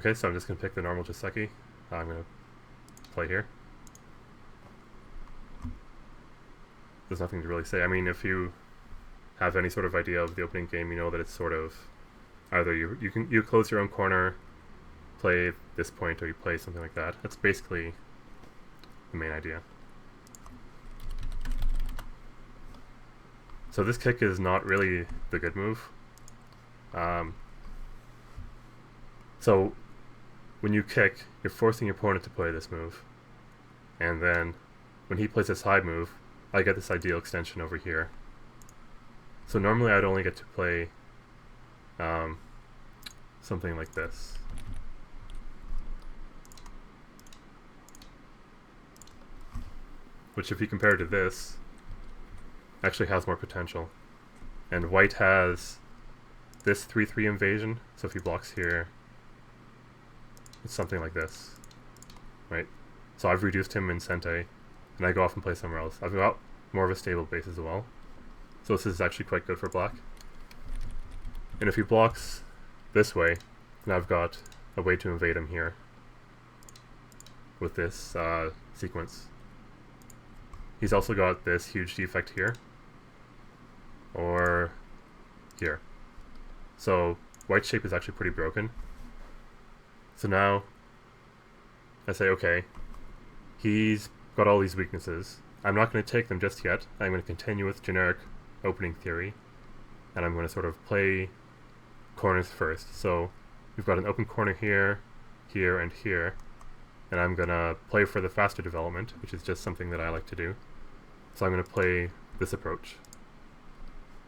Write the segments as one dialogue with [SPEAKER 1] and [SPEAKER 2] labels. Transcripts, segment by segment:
[SPEAKER 1] Okay, so I'm just going to pick the normal Joseki. I'm going to play here. There's nothing to really say. I mean, if you have any sort of idea of the opening game, you know that it's sort of either you close your own corner, play this point, or you play something like that. That's basically the main idea. So this kick is not really the good move. So when you kick, you're forcing your opponent to play this move. And then when he plays this high move, I get this ideal extension over here. So normally I'd only get to play something like this. Which, if you compare to this, actually has more potential. And white has this 3-3 invasion, so if he blocks here, it's something like this, right? So I've reduced him in Sente, and I go off and play somewhere else. I've got more of a stable base as well, so this is actually quite good for black. And if he blocks this way, then I've got a way to invade him here with this sequence. He's also got this huge defect here, or here. So white's shape is actually pretty broken. So now I say, okay, he's got all these weaknesses. I'm not going to take them just yet. I'm going to continue with generic opening theory, and I'm going to sort of play corners first. So we've got an open corner here, here, and here, and I'm going to play for the faster development, which is just something that I like to do. So I'm going to play this approach.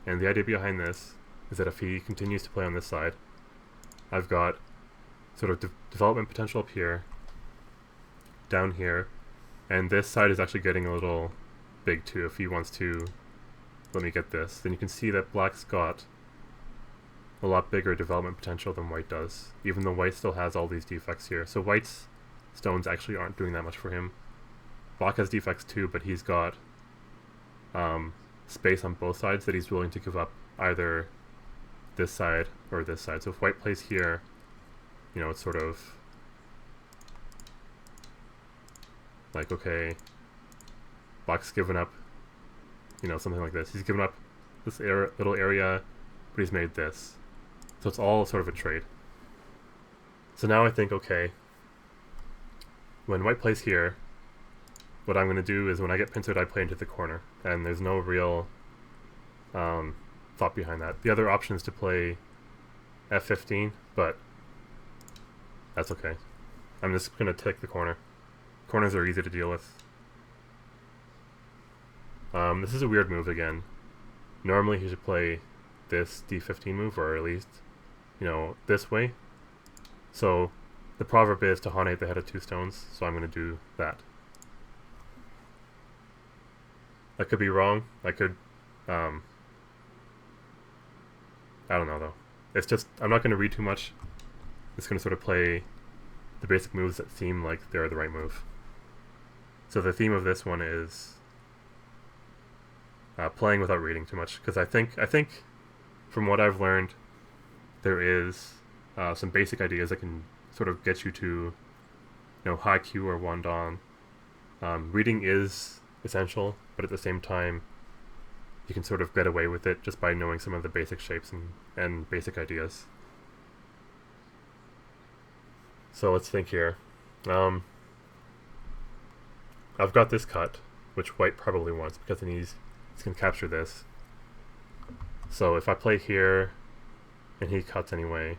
[SPEAKER 1] And the idea behind this is that if he continues to play on this side, I've got sort of development potential up here, down here, and this side is actually getting a little big too. If he wants to let me get this, then you can see that black's got a lot bigger development potential than white does, even though white still has all these defects here. So white's stones actually aren't doing that much for him. Black has defects too, but he's got space on both sides that he's willing to give up either this side or this side. So if white plays here, you know, it's sort of like, okay, black's given up, you know, something like this. He's given up this little area, but he's made this. So it's all sort of a trade. So now I think, okay, when white plays here, what I'm going to do is when I get pincered, I play into the corner. And there's no real thought behind that. The other option is to play f15, but that's okay. I'm just going to take the corner. Corners are easy to deal with. This is a weird move again. Normally he should play this d15 move, or at least, you know, this way. So the proverb is to Hane the head of two stones, so I'm going to do that. I could be wrong. I could, I don't know though. It's just, I'm not going to read too much. It's going to sort of play the basic moves that seem like they're the right move. So the theme of this one is playing without reading too much, because I think from what I've learned, there is some basic ideas that can sort of get you to, you know, Haikyuu or Wandon. Reading is essential, but at the same time, you can sort of get away with it just by knowing some of the basic shapes and basic ideas. So let's think here. I've got this cut, which white probably wants, because then he's going to capture this. So if I play here, and he cuts anyway,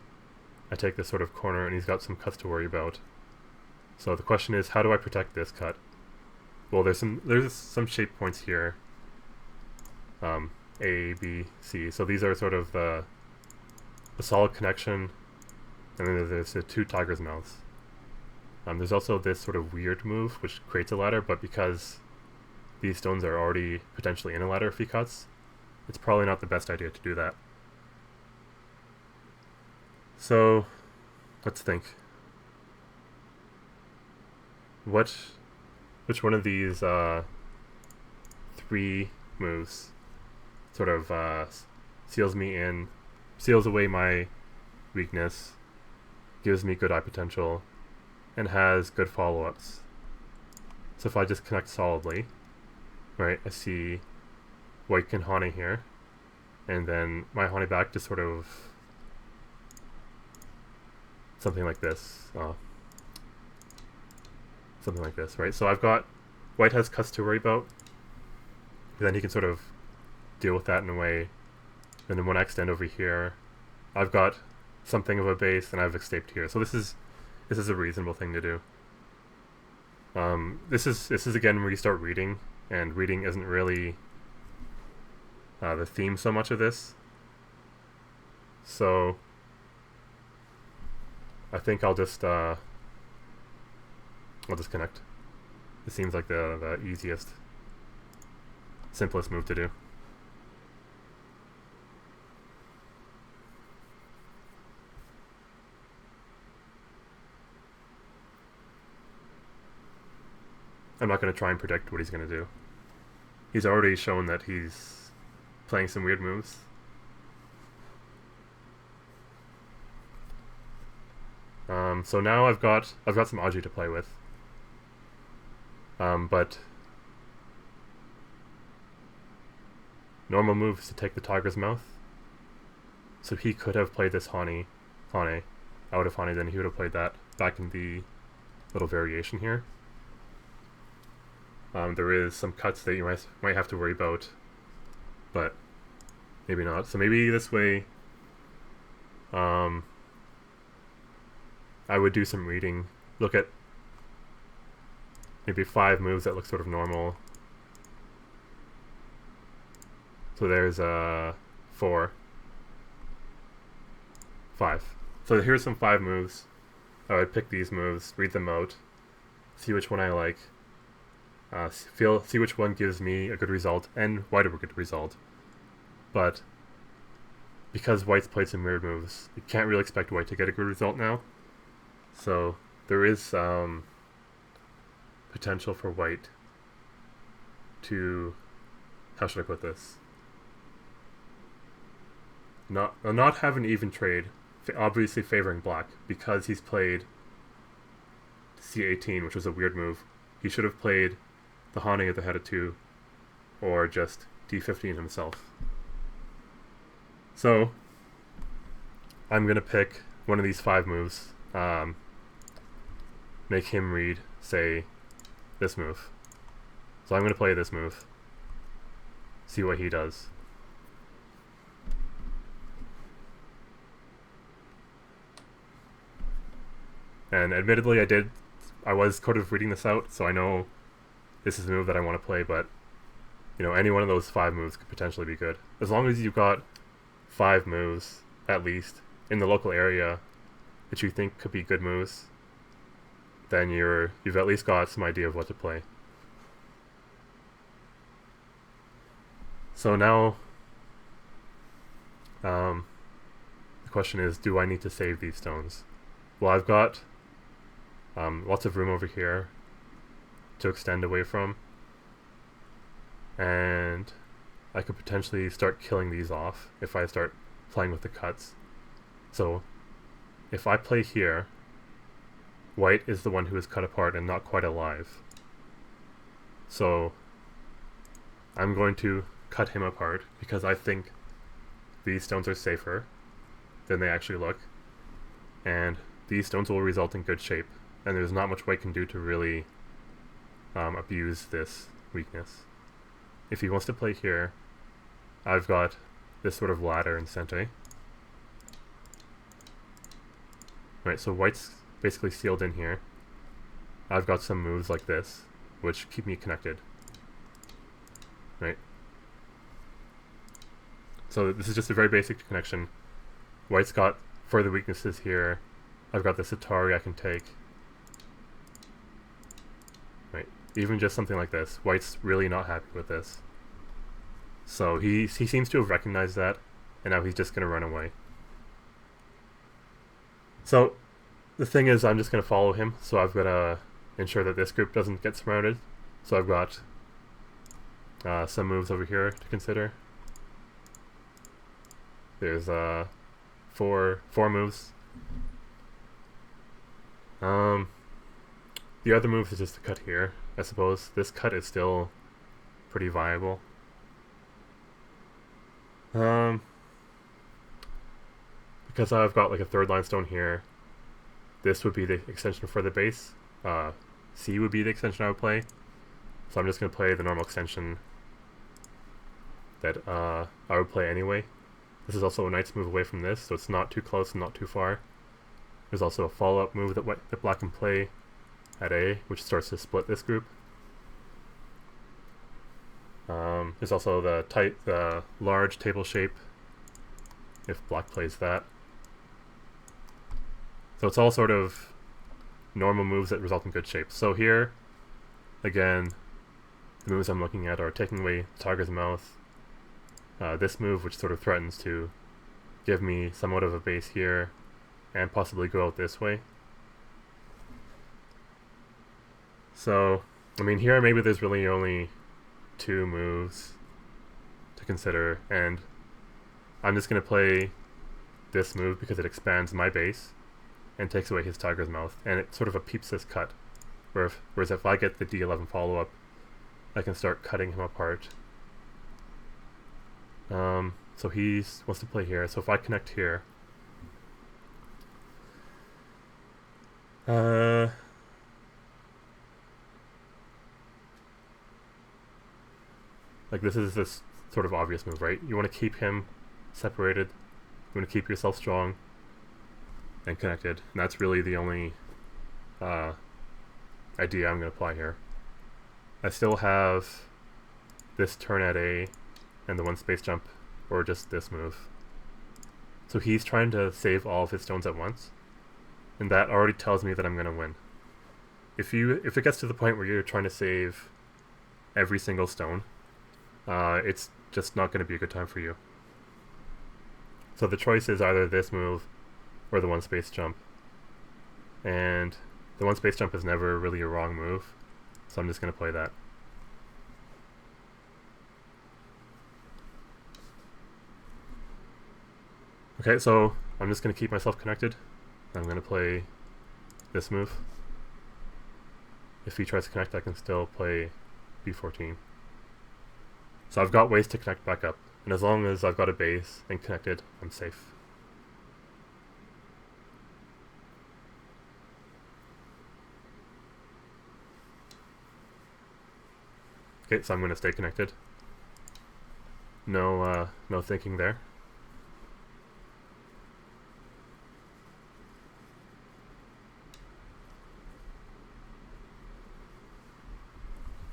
[SPEAKER 1] I take this sort of corner, and he's got some cuts to worry about. So the question is, how do I protect this cut? Well, there's some shape points here, A, B, C. So these are sort of the solid connection, and then there's the two tigers' mouths. There's also this sort of weird move which creates a ladder, but because these stones are already potentially in a ladder if he cuts, it's probably not the best idea to do that. So let's think. Which one of these three moves sort of seals away my weakness, gives me good eye potential, and has good follow-ups. So if I just connect solidly, right, I see white can Hane here, and then my Hane back just sort of something like this. Something like this, right? So I've got white has cuts to worry about, then he can sort of deal with that in a way. And then when I extend over here, I've got something of a base, and I've escaped here. So this is a reasonable thing to do. This is again where you start reading, and reading isn't really the theme so much of this. So I think I'll just connect. It seems like the easiest, simplest move to do. I'm not going to try and predict what he's going to do. He's already shown that he's playing some weird moves. So now I've got some Aji to play with. But normal move is to take the Tiger's Mouth. So he could have played this Hane out of Hane, then he would have played that back in the little variation here. There is some cuts that you might have to worry about, but maybe not. So maybe this way, I would do some reading, look at maybe 5 moves that look sort of normal. So there's 4, 5. So here's some 5 moves. I would pick these moves, read them out, see which one I like, see which one gives me a good result and white a good result. But because white's played some weird moves, you can't really expect white to get a good result now. So there is potential for white to, how should I put this? Not have an even trade, obviously favoring black, because he's played c18, which was a weird move. He should have played the Hane at the head of 2, or just d15 himself. So I'm gonna pick one of these 5 moves, make him read, say, this move. So I'm gonna play this move, see what he does. And admittedly, I was sort of reading this out, so I know this is a move that I want to play, but you know, any one of those 5 moves could potentially be good. As long as you've got 5 moves, at least, in the local area that you think could be good moves, then you've at least got some idea of what to play. So now, the question is, do I need to save these stones? Well, I've got lots of room over here to extend away from, and I could potentially start killing these off if I start playing with the cuts. So if I play here, white is the one who is cut apart and not quite alive. So I'm going to cut him apart because I think these stones are safer than they actually look, and these stones will result in good shape, and there's not much white can do to really abuse this weakness. If he wants to play here, I've got this sort of ladder in Sente. Right, so white's basically sealed in here. I've got some moves like this, which keep me connected. Right. So this is just a very basic connection. White's got further weaknesses here. I've got the Satari I can take. Right. Even just something like this. White's really not happy with this. So he seems to have recognized that, and now he's just going to run away. So the thing is, I'm just going to follow him, so I've got to ensure that this group doesn't get surrounded. So I've got some moves over here to consider. There's four moves. Um, the other move is just to cut here, I suppose. This cut is still pretty viable. Because I've got like a third line stone here, this would be the extension for the base. C would be the extension I would play. So I'm just going to play the normal extension that I would play anyway. This is also a knight's move away from this, so it's not too close and not too far. There's also a follow-up move that black can play at A, which starts to split this group. There's also the large table shape, if black plays that. So it's all sort of normal moves that result in good shapes. So here, again, the moves I'm looking at are taking away Tiger's Mouth, this move which sort of threatens to give me somewhat of a base here, and possibly go out this way. So, I mean, here maybe there's really only two moves to consider, and I'm just going to play this move because it expands my base and takes away his Tiger's Mouth, and it's sort of a peepsis cut, whereas if I get the D11 follow-up, I can start cutting him apart. So he wants to play here, so if I connect here, like this is this sort of obvious move, right? You want to keep him separated, you want to keep yourself strong and connected, and that's really the only idea I'm going to apply here. I still have this turn at A and the one space jump, or just this move. So he's trying to save all of his stones at once, and that already tells me that I'm going to win. If it gets to the point where you're trying to save every single stone, it's just not going to be a good time for you. So the choice is either this move or the one space jump, and the one space jump is never really a wrong move, so I'm just going to play that. Okay, so I'm just going to keep myself connected. I'm going to play this move. If he tries to connect, I can still play B14. So I've got ways to connect back up, and as long as I've got a base and connected, I'm safe. Okay, so I'm going to stay connected. No thinking there.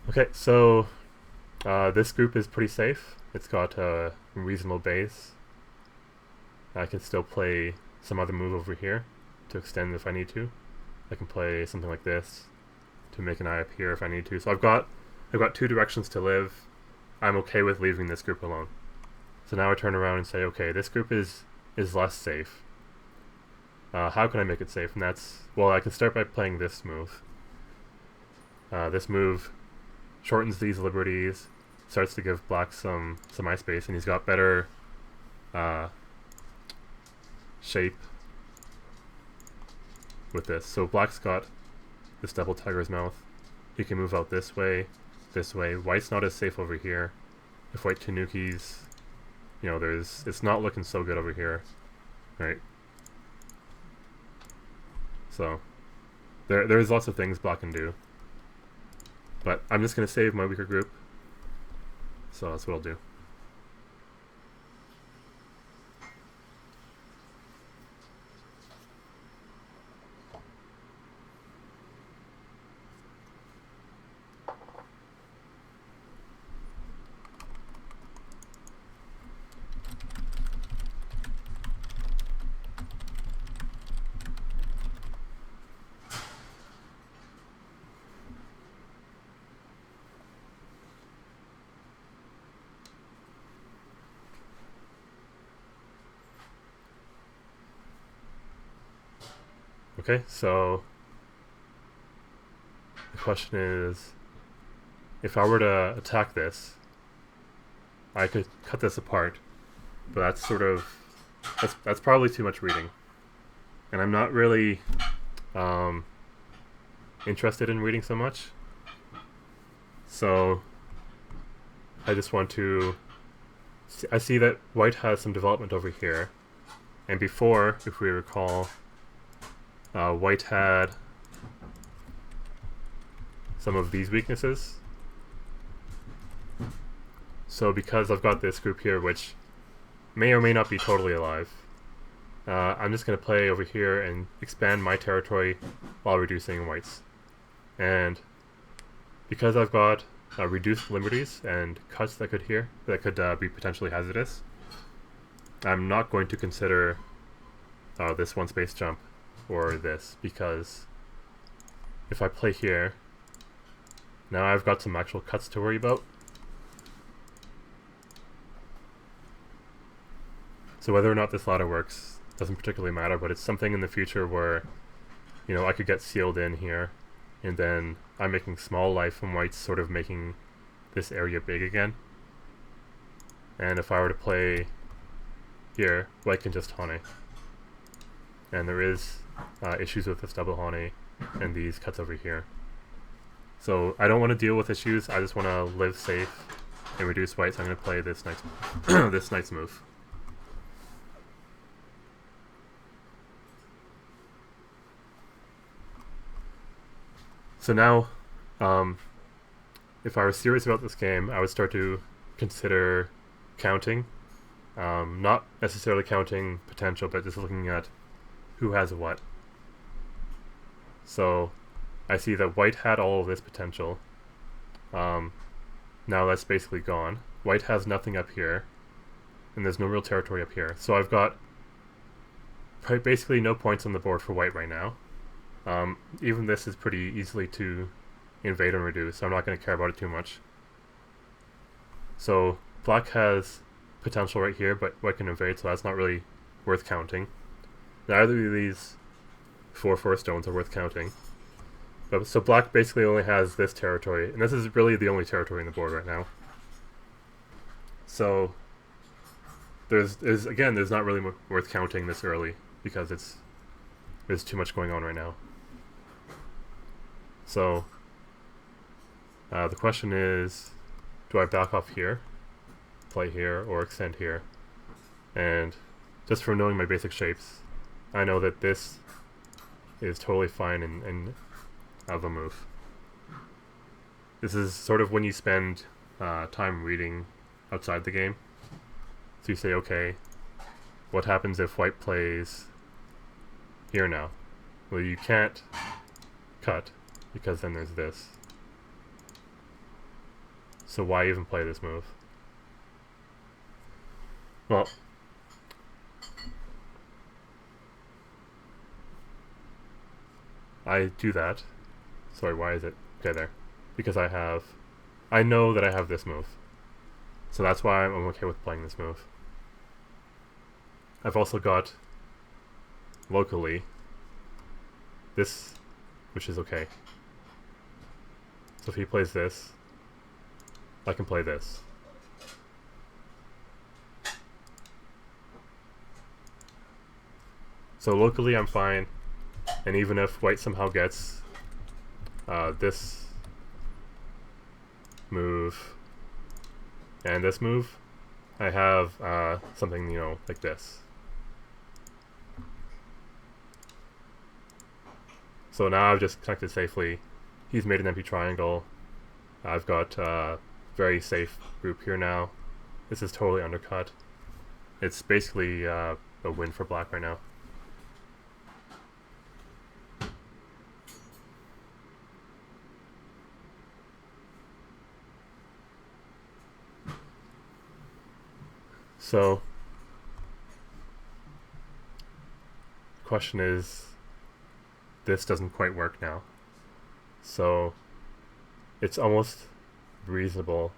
[SPEAKER 1] Okay, so this group is pretty safe. It's got a reasonable base. I can still play some other move over here to extend if I need to. I can play something like this to make an eye up here if I need to. So I've got two directions to live. I'm okay with leaving this group alone. So now I turn around and say, okay, this group is less safe. How can I make it safe? And that's, well, I can start by playing this move. This move shortens these liberties, starts to give black some eye space, and he's got better shape with this. So black's got this double Tiger's Mouth. He can move out this way. White's not as safe over here. If white Tanukis, it's not looking so good over here, right? So there's lots of things black can do. But I'm just going to save my weaker group, so that's what I'll do. Okay, so the question is, if I were to attack this, I could cut this apart, but that's probably too much reading, and I'm not really interested in reading so much. So I just want to... I see that white has some development over here. And before, if we recall, white had some of these weaknesses. So because I've got this group here, which may or may not be totally alive, I'm just going to play over here and expand my territory while reducing white's. And because I've got reduced liberties and cuts that could be potentially hazardous, I'm not going to consider this one space jump or this, because if I play here, now I've got some actual cuts to worry about. So whether or not this ladder works doesn't particularly matter, but it's something in the future where, you know, I could get sealed in here, and then I'm making small life from white's sort of making this area big again. And if I were to play here, white can just Hane. And there is issues with this double Hane and these cuts over here. So I don't want to deal with issues, I just want to live safe and reduce white, so I'm going to play this knight's this knight's move. So now, if I was serious about this game, I would start to consider counting. Not necessarily counting potential, but just looking at who has what. So I see that white had all of this potential. Now that's basically gone. White has nothing up here, and there's no real territory up here. So I've got basically no points on the board for white right now. Even this is pretty easily to invade and reduce, so I'm not going to care about it too much. So black has potential right here, but white can invade, so that's not really worth counting. Neither of these 4/4 stones are worth counting. So black basically only has this territory, and this is really the only territory in the board right now. So there's not really worth counting this early, because there's too much going on right now. So the question is, do I back off here, play here, or extend here? And just from knowing my basic shapes, I know that this is totally fine and of a move. This is sort of when you spend time reading outside the game. So you say, okay, what happens if white plays here now? Well, you can't cut, because then there's this. So why even play this move? Well, I do that. Sorry, why is it? Okay, there. Because I know that I have this move. So that's why I'm okay with playing this move. I've also got locally this, which is okay. So if he plays this, I can play this. So locally I'm fine, and even if white somehow gets this move and this move, I have something, you know, like this. So now I've just connected safely. He's made an empty triangle. I've got a very safe group here now. This is totally undercut. It's basically a win for black right now. So, the question is, this doesn't quite work now. So, it's almost reasonable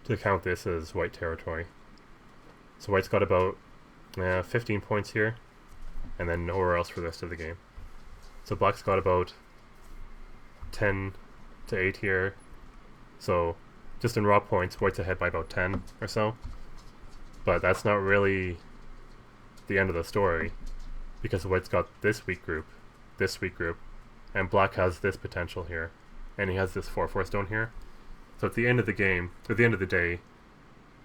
[SPEAKER 1] to count this as white territory. So white's got about 15 points here, and then nowhere else for the rest of the game. So black's got about 10 to 8 here. So just in raw points, white's ahead by about 10 or so. But that's not really the end of the story, because white's got this weak group, and black has this potential here, and he has this 4/4 stone here. So at the end of the game, at the end of the day,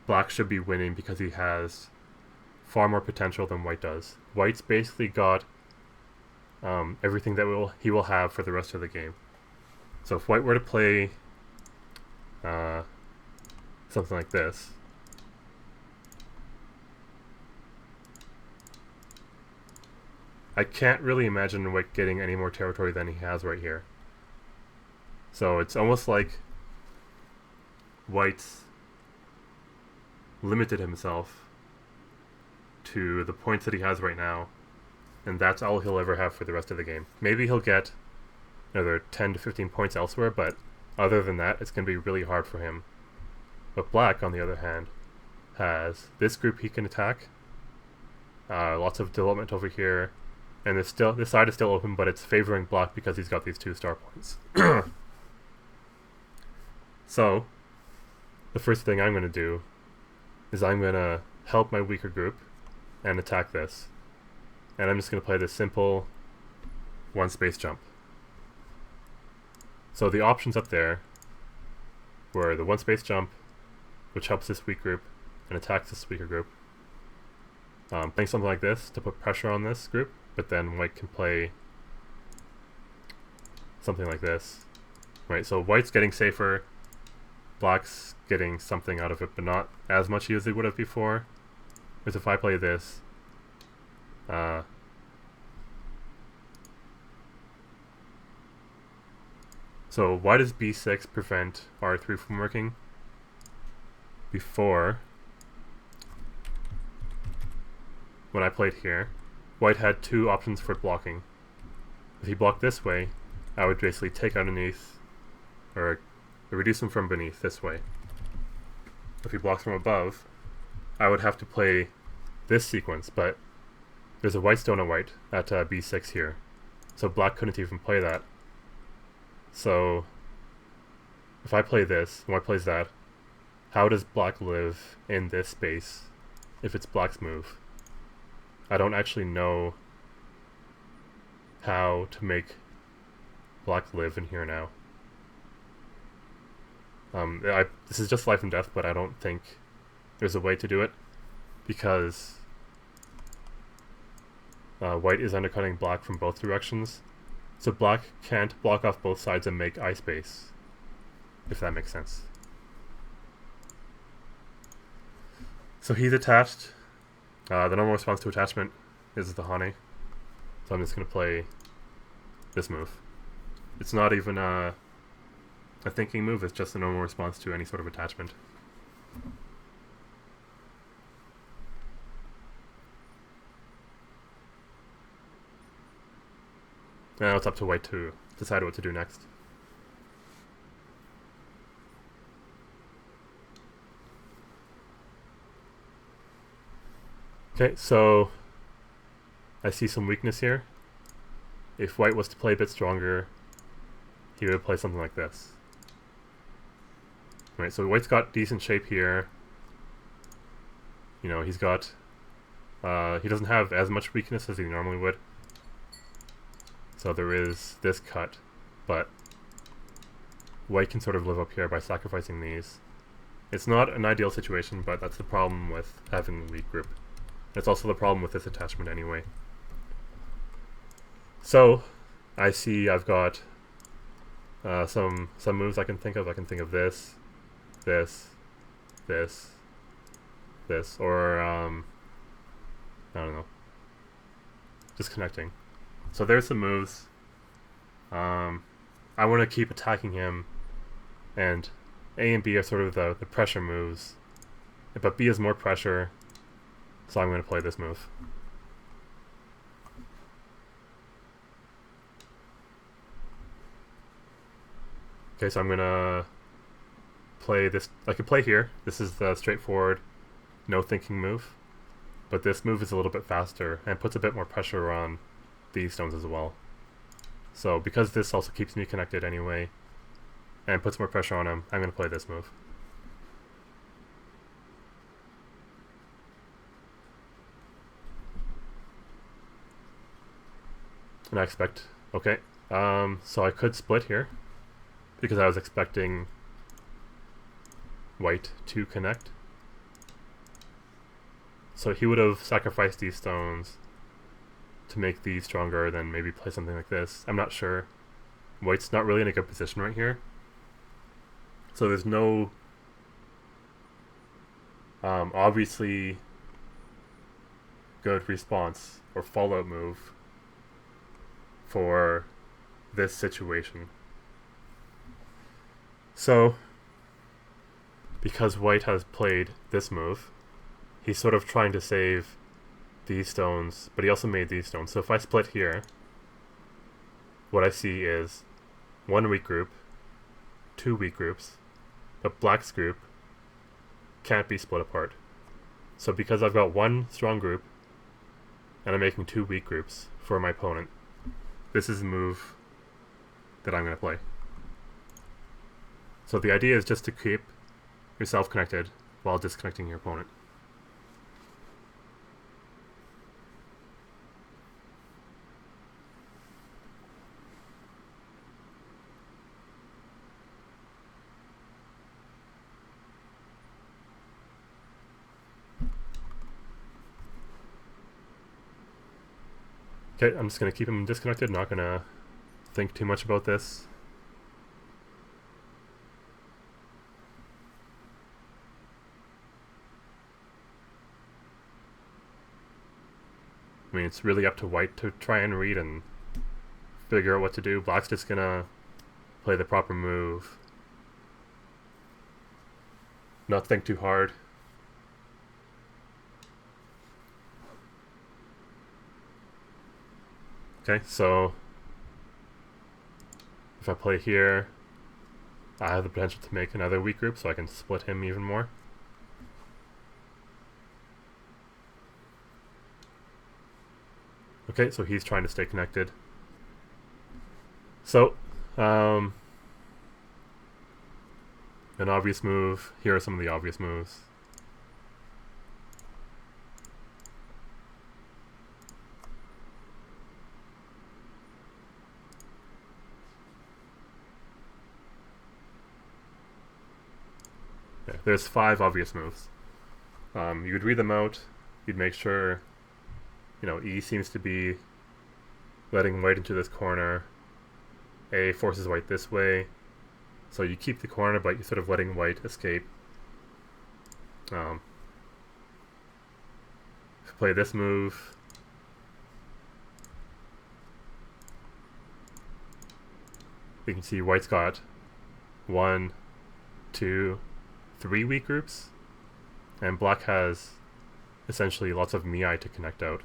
[SPEAKER 1] black should be winning because he has far more potential than white does. White's basically got everything that he will have for the rest of the game. So if white were to play something like this, I can't really imagine white getting any more territory than he has right here. So it's almost like white's limited himself to the points that he has right now, and that's all he'll ever have for the rest of the game. Maybe he'll get another 10 to 15 points elsewhere, but other than that, it's going to be really hard for him. But black, on the other hand, has this group he can attack, lots of development over here, and this side is still open, but it's favoring black because he's got these 2 star points. So, the first thing I'm going to do is I'm going to help my weaker group and attack this. And I'm just going to play this simple 1 space jump. So the options up there were the 1 space jump, which helps this weak group and attacks this weaker group. Playing something like this to put pressure on this group, but then white can play something like this. Right, so white's getting safer, black's getting something out of it, but not as much as they would have before. Because if I play this, so why does b6 prevent r3 from working? Before, when I played here, white had 2 options for blocking. If he blocked this way, I would basically take underneath, or reduce him from beneath this way. If he blocks from above, I would have to play this sequence, but there's a white stone at white at b6 here, so black couldn't even play that. So if I play this, and white plays that, how does black live in this space if it's black's move? I don't actually know how to make black live in here now. This is just life and death, but I don't think there's a way to do it because white is undercutting black from both directions. So black can't block off both sides and make eye space, if that makes sense. So he's attached. The normal response to attachment is the Hane. So I'm just going to play this move. It's not even a thinking move, it's just a normal response to any sort of attachment. Now it's up to white to decide what to do next. Okay, so I see some weakness here. If white was to play a bit stronger, he would play something like this. Right, so white's got decent shape here. You know, he's got... he doesn't have as much weakness as he normally would. So there is this cut, but white can sort of live up here by sacrificing these. It's not an ideal situation, but that's the problem with having a weak group. It's also the problem with this attachment anyway. So, I see I've got some moves I can think of. I can think of this, this, or I don't know, just connecting. So there's some moves. I want to keep attacking him, and A and B are sort of the pressure moves, but B is more pressure, so I'm going to play this move. Okay, so I'm going to play this. I could play here. This is the straightforward, no thinking move, but this move is a little bit faster and puts a bit more pressure on these stones as well. So because this also keeps me connected anyway and puts more pressure on him, I'm going to play this move. And I expect, okay, So I could split here because I was expecting white to connect. So he would have sacrificed these stones to make these stronger, then maybe play something like this. I'm not sure. White's not really in a good position right here. So there's no obviously good response or follow-up move for this situation. So, because white has played this move, he's sort of trying to save these stones, but he also made these stones. So if I split here, what I see is one weak group, two weak groups, but black's group can't be split apart. So because I've got one strong group, and I'm making two weak groups for my opponent, this is the move that I'm going to play. So the idea is just to keep yourself connected while disconnecting your opponent. Okay, I'm just going to keep him disconnected, not going to think too much about this. I mean, it's really up to white to try and read and figure out what to do. Black's just going to play the proper move. Not think too hard. Okay, so if I play here, I have the potential to make another weak group, so I can split him even more. Okay, so he's trying to stay connected. So, an obvious move. Here are some of the obvious moves. Yeah, there's 5 obvious moves. You would read them out. You'd make sure, E seems to be letting white into this corner. A forces white this way. So you keep the corner, but you're sort of letting white escape. If you play this move, you can see white's got 1, 2, 3 weak groups, and black has essentially lots of Miai to connect out.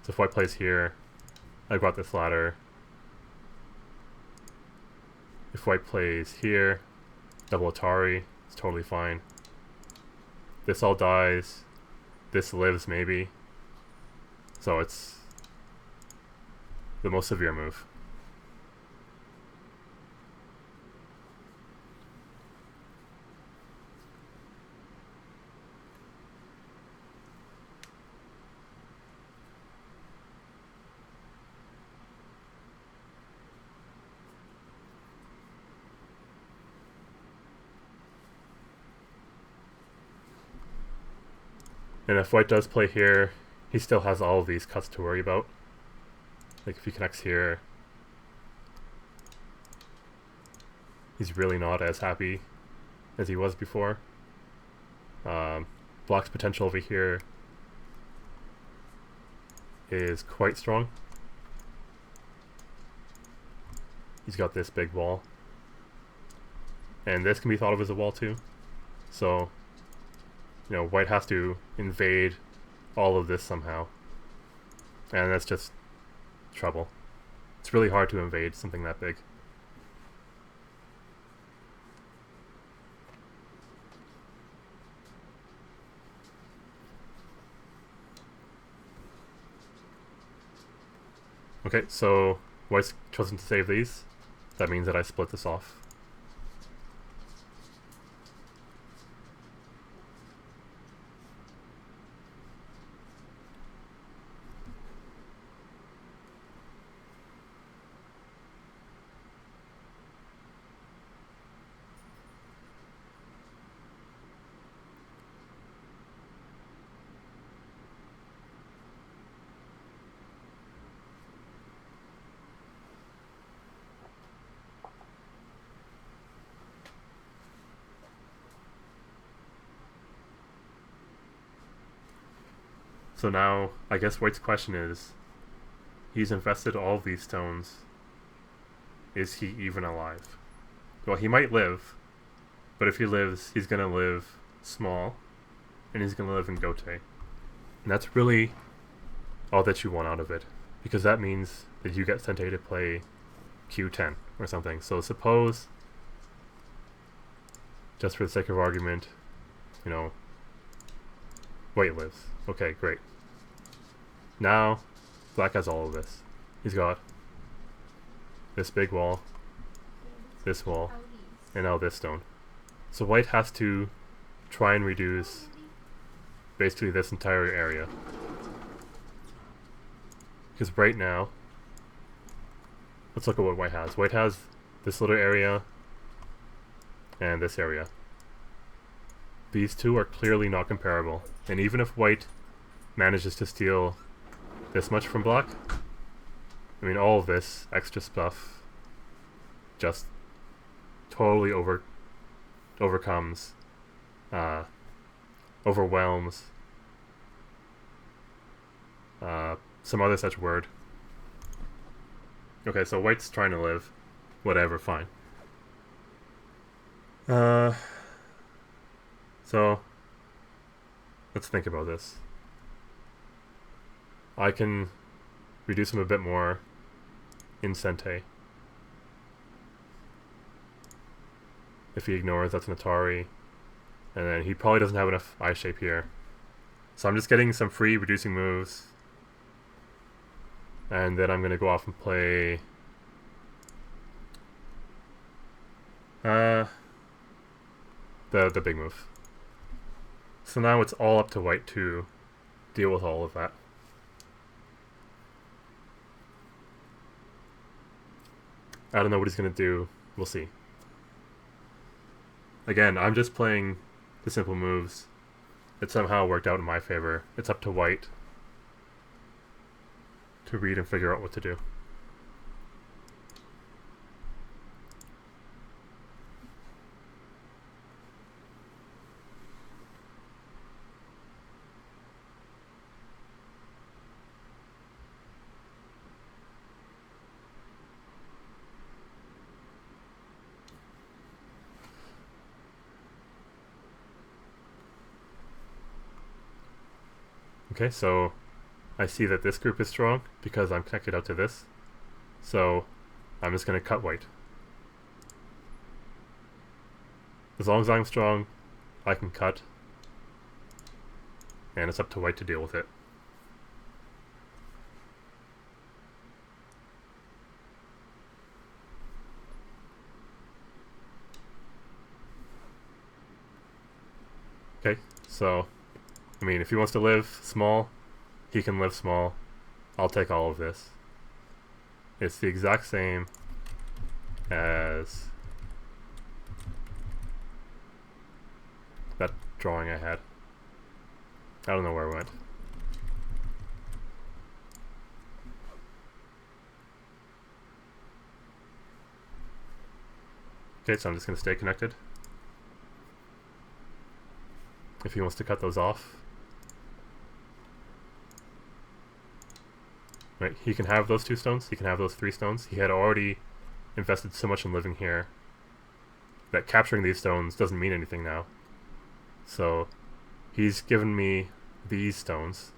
[SPEAKER 1] So if white plays here, I've got this ladder. If white plays here, double Atari, it's totally fine. This all dies. This lives, maybe. So it's the most severe move. And if white does play here, he still has all of these cuts to worry about. Like if he connects here, he's really not as happy as he was before. Black's potential over here is quite strong. He's got this big wall. And this can be thought of as a wall too. So, white has to invade all of this somehow. And that's just trouble. It's really hard to invade something that big. Okay, so white's chosen to save these. That means that I split this off. So now, I guess White's question is, he's invested all of these stones. Is he even alive? Well, he might live, but if he lives, he's gonna live small, and he's gonna live in Gote. And that's really all that you want out of it, because that means that you get Sente to play Q10 or something. So suppose, just for the sake of argument, you know, White lives. Okay, great. Now, Black has all of this. He's got this big wall, this wall, and now this stone. So White has to try and reduce basically this entire area. Because right now, let's look at what White has. White has this little area and this area. These two are clearly not comparable. And even if White manages to steal this much from Black, I mean, all of this extra stuff just totally overcomes, overwhelms, some other such word. Okay, so White's trying to live. Whatever, fine. So, let's think about this. I can reduce him a bit more in Sente. If he ignores, that's an Atari. And then he probably doesn't have enough eye shape here. So I'm just getting some free reducing moves. And then I'm going to go off and play... the big move. So now it's all up to White to deal with all of that. I don't know what he's going to do. We'll see. Again, I'm just playing the simple moves. It somehow worked out in my favor. It's up to White to read and figure out what to do. Okay, so I see that this group is strong because I'm connected out to this. So I'm just going to cut White. As long as I'm strong, I can cut. And it's up to White to deal with it. Okay, so I mean, if he wants to live small, he can live small. I'll take all of this. It's the exact same as that drawing I had. I don't know where it went. Okay, so I'm just going to stay connected. If he wants to cut those off. Right, he can have those 2 stones, he can have those 3 stones. He had already invested so much in living here that capturing these stones doesn't mean anything now. So he's given me these stones.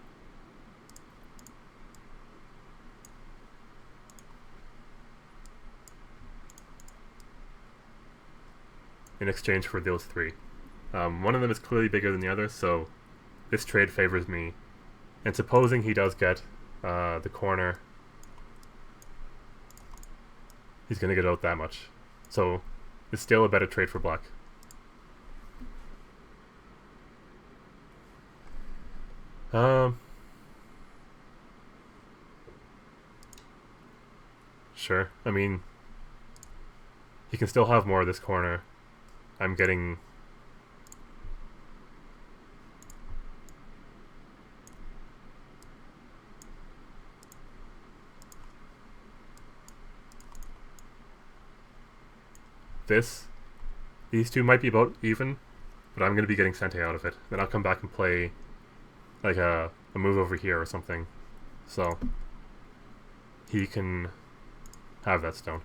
[SPEAKER 1] In exchange for those 3. One of them is clearly bigger than the other, so this trade favors me. And supposing he does get the corner, he's going to get out that much. So it's still a better trade for Black. Sure. I mean, he can still have more of this corner. I'm getting... These two might be about even, but I'm going to be getting Sente out of it. Then I'll come back and play like a move over here or something. So he can have that stone.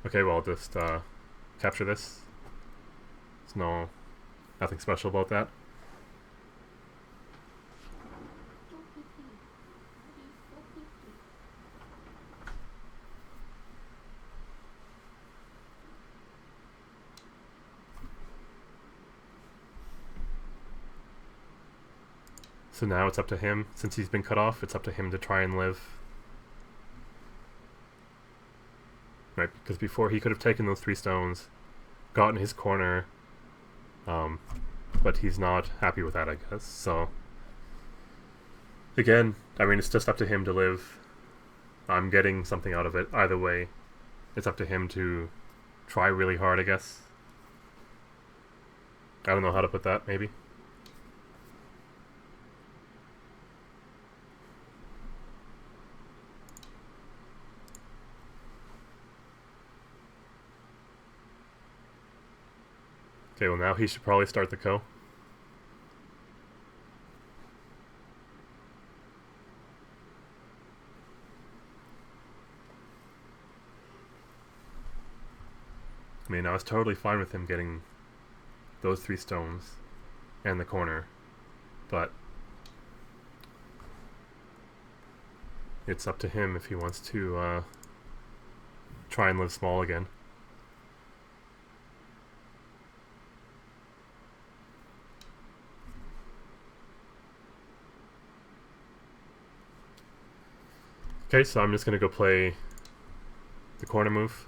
[SPEAKER 1] Okay, well, I'll just capture this. There's nothing special about that. So now it's up to him. Since he's been cut off, it's up to him to try and live. Right, because before he could have taken those 3 stones, gotten his corner, but he's not happy with that, I guess. So, again, I mean, it's just up to him to live. I'm getting something out of it. Either way, it's up to him to try really hard, I guess. I don't know how to put that, maybe. Okay, well now he should probably start the ko. I mean, I was totally fine with him getting those 3 stones and the corner, but it's up to him if he wants to try and live small again. Okay, so I'm just going to go play the corner move.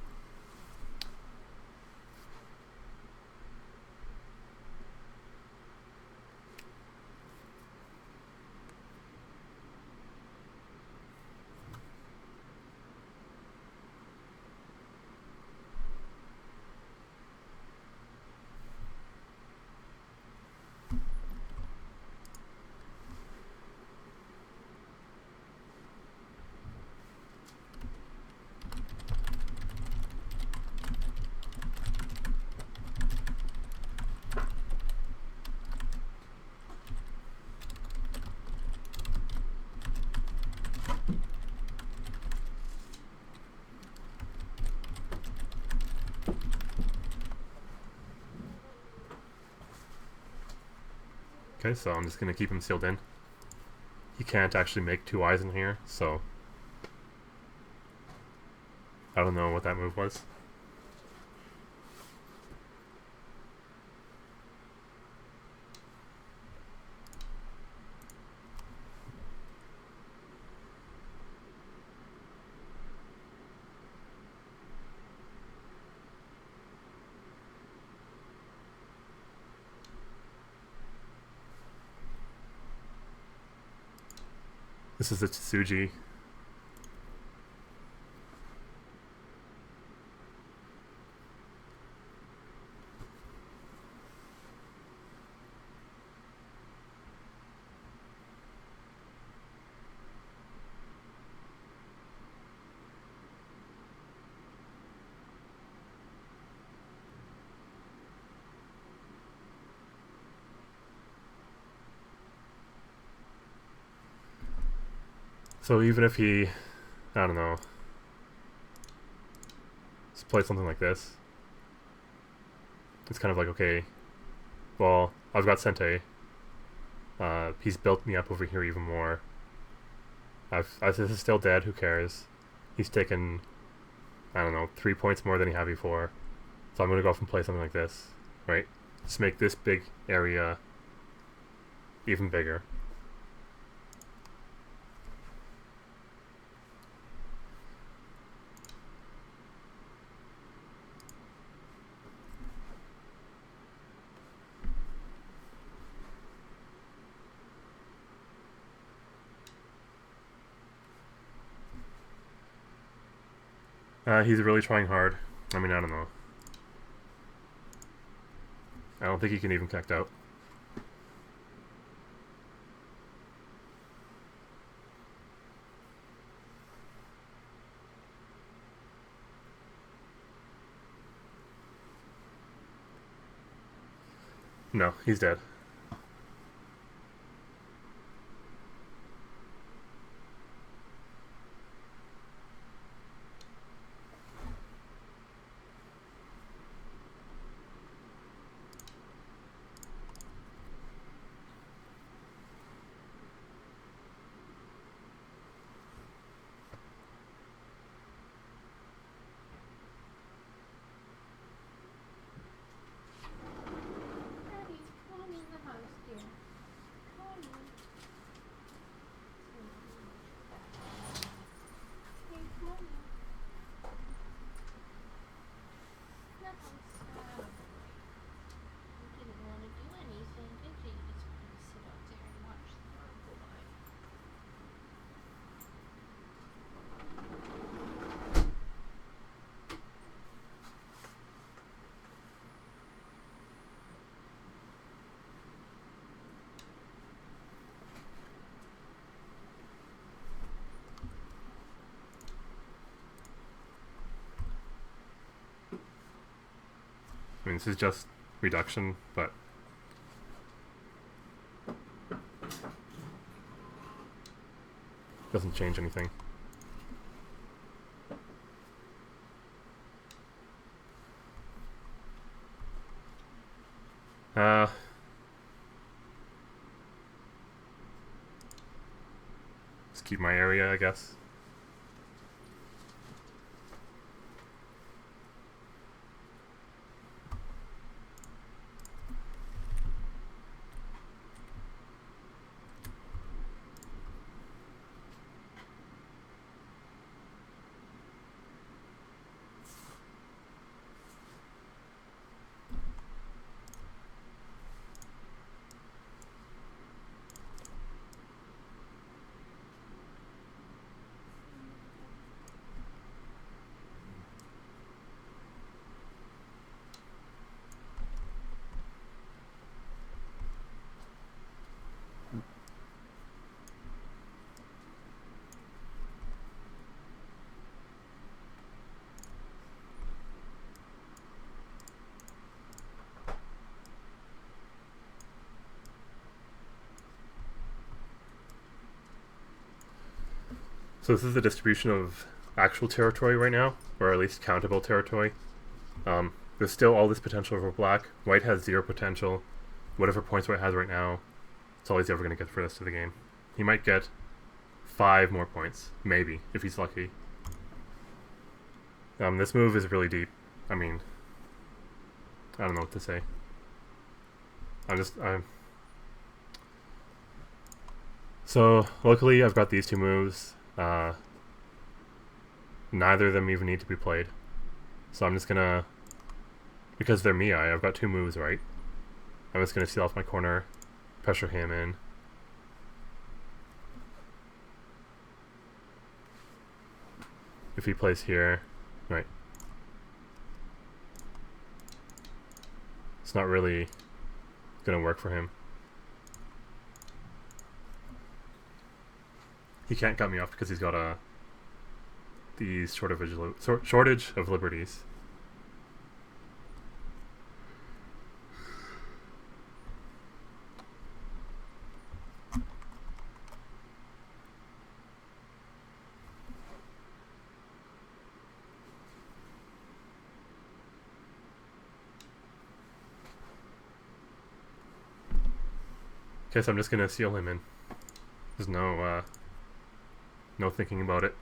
[SPEAKER 1] Okay, so I'm just going to keep him sealed in. He can't actually make 2 eyes in here, so I don't know what that move was. This is the Tsuji. So even if he, I don't know, just play something like this, it's kind of like, okay, well, I've got Sente. He's built me up over here even more. This is still dead, who cares? He's taken, I don't know, 3 points more than he had before. So I'm going to go off and play something like this, right? Just make this big area even bigger. He's really trying hard. I mean, I don't know. I don't think he can even connect out. No, he's dead.
[SPEAKER 2] Daddy, come on in the house, dear. Come on in. Hey, come on in. The house. You didn't want to do anything, did you? You just wanted to sit out there and watch the world go by.
[SPEAKER 1] I mean, this is just reduction, but doesn't change anything. Just keep my area, I guess. So this is the distribution of actual territory right now, or at least countable territory. There's still all this potential for black. White has 0 potential. Whatever points White has right now, it's all he's ever going to get for the rest of the game. He might get 5 more points, maybe, if he's lucky. This move is really deep. I mean, I don't know what to say. So, luckily I've got these 2 moves. Neither of them even need to be played. So I'm just gonna, because they're Mii, I've got 2 moves, right? I'm just gonna seal off my corner, pressure him in. If he plays here, right. It's not really gonna work for him. He can't cut me off because he's got the shortage of liberties. Okay, so I'm just gonna seal him in. There's no thinking about it.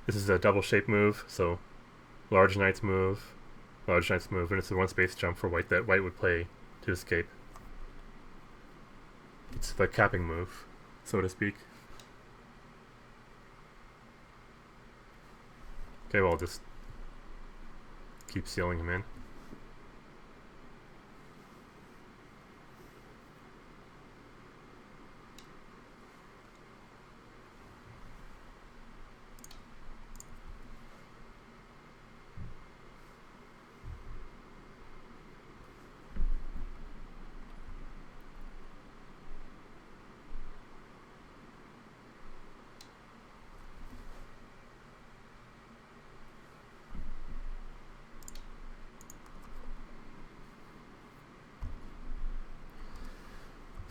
[SPEAKER 1] This is a double shape move, so large knight's move, and it's a 1 space jump for White that White would play to escape. It's the capping move, so to speak. Okay, well, I'll just keep sealing him in.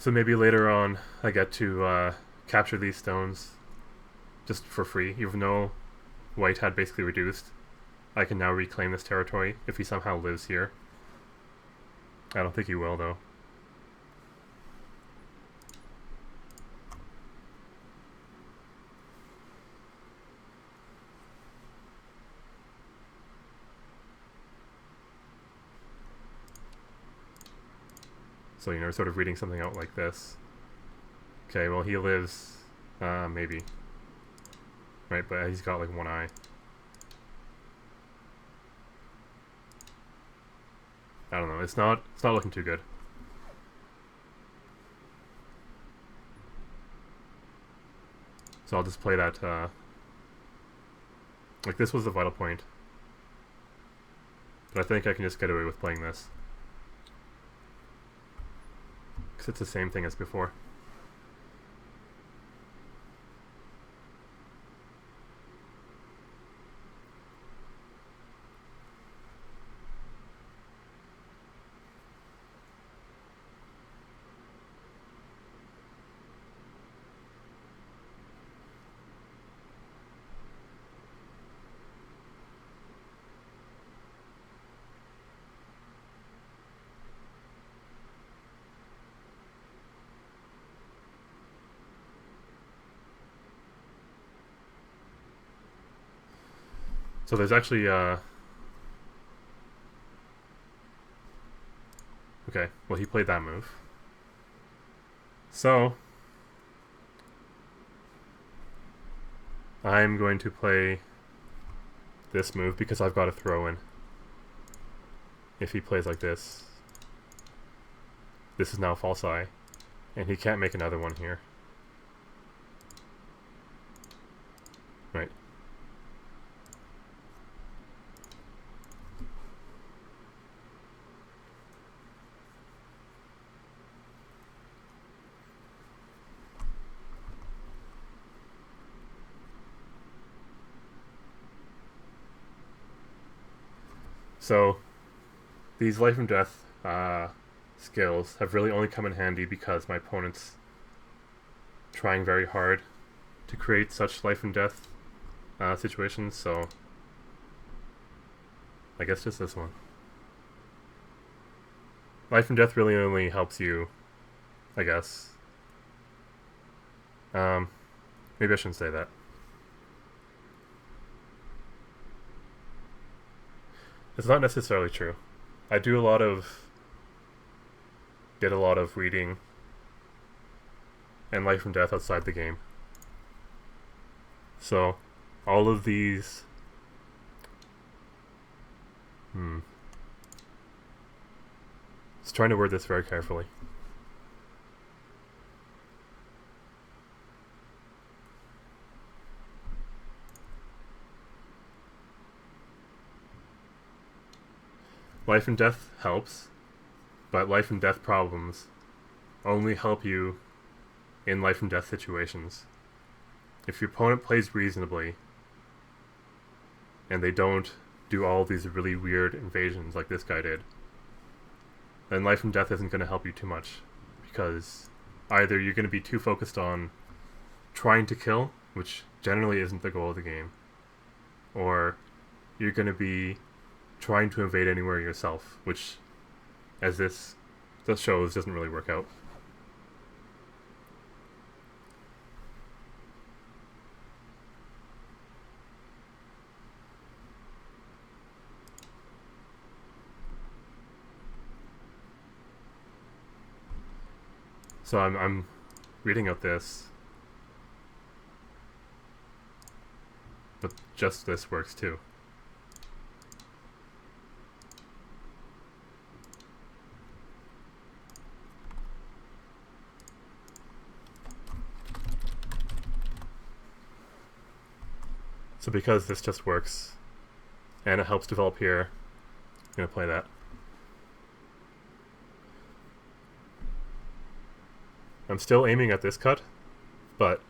[SPEAKER 1] So maybe later on I get to capture these stones just for free, even though white had basically reduced. I can now reclaim this territory if he somehow lives here. I don't think he will, though. So, you know, sort of reading something out like this. Okay, well, he lives, maybe. Right, but he's got, like, one eye. I don't know, it's not looking too good. So I'll just play that, like, this was the vital point. But I think I can just get away with playing this. Because it's the same thing as before. So there's actually, okay, well, he played that move. So I'm going to play this move because I've got a throw in. If he plays like this is now false eye, and he can't make another one here. Right. So these life and death skills have really only come in handy because my opponent's trying very hard to create such life and death situations, so I guess just this one. Life and death really only helps you, I guess. Maybe I shouldn't say that. It's not necessarily true. I did a lot of reading and life and death outside the game. So, all of these... Just trying to word this very carefully. Life and death helps, but life and death problems only help you in life and death situations. If your opponent plays reasonably, and they don't do all these really weird invasions like this guy did, then life and death isn't going to help you too much, because either you're going to be too focused on trying to kill, which generally isn't the goal of the game, or you're going to be trying to invade anywhere yourself, which, as this shows, doesn't really work out. So I'm reading out this, but just this works too. So because this just works, and it helps develop here, I'm going to play that. I'm still aiming at this cut, but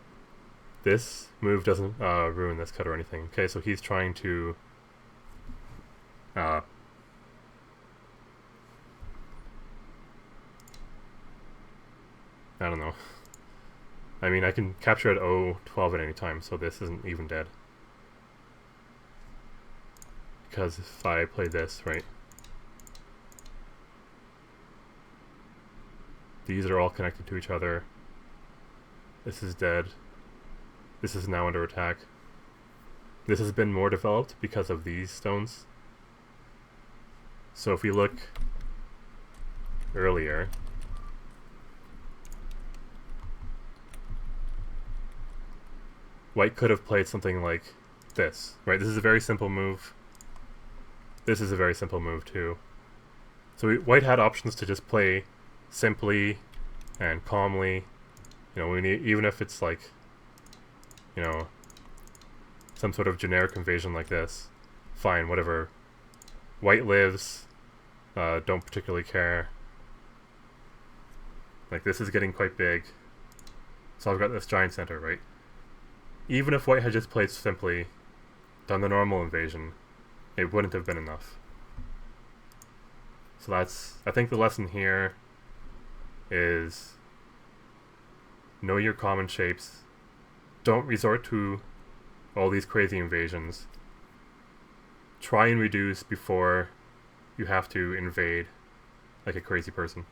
[SPEAKER 1] this move doesn't ruin this cut or anything. Okay, so he's trying to I don't know. I mean, I can capture at 012 at any time, so this isn't even dead. Because if I play this, right, these are all connected to each other. This is dead. This is now under attack. This has been more developed because of these stones. So if we look earlier, white could have played something like this, right? This is a very simple move. This is a very simple move too. So white had options to just play simply and calmly. You know, even if it's like, you know, some sort of generic invasion like this, fine, whatever. White lives, don't particularly care. Like, this is getting quite big. So I've got this giant center, right? Even if white had just played simply, done the normal invasion, it wouldn't have been enough. So I think the lesson here is know your common shapes. Don't resort to all these crazy invasions. Try and reduce before you have to invade like a crazy person.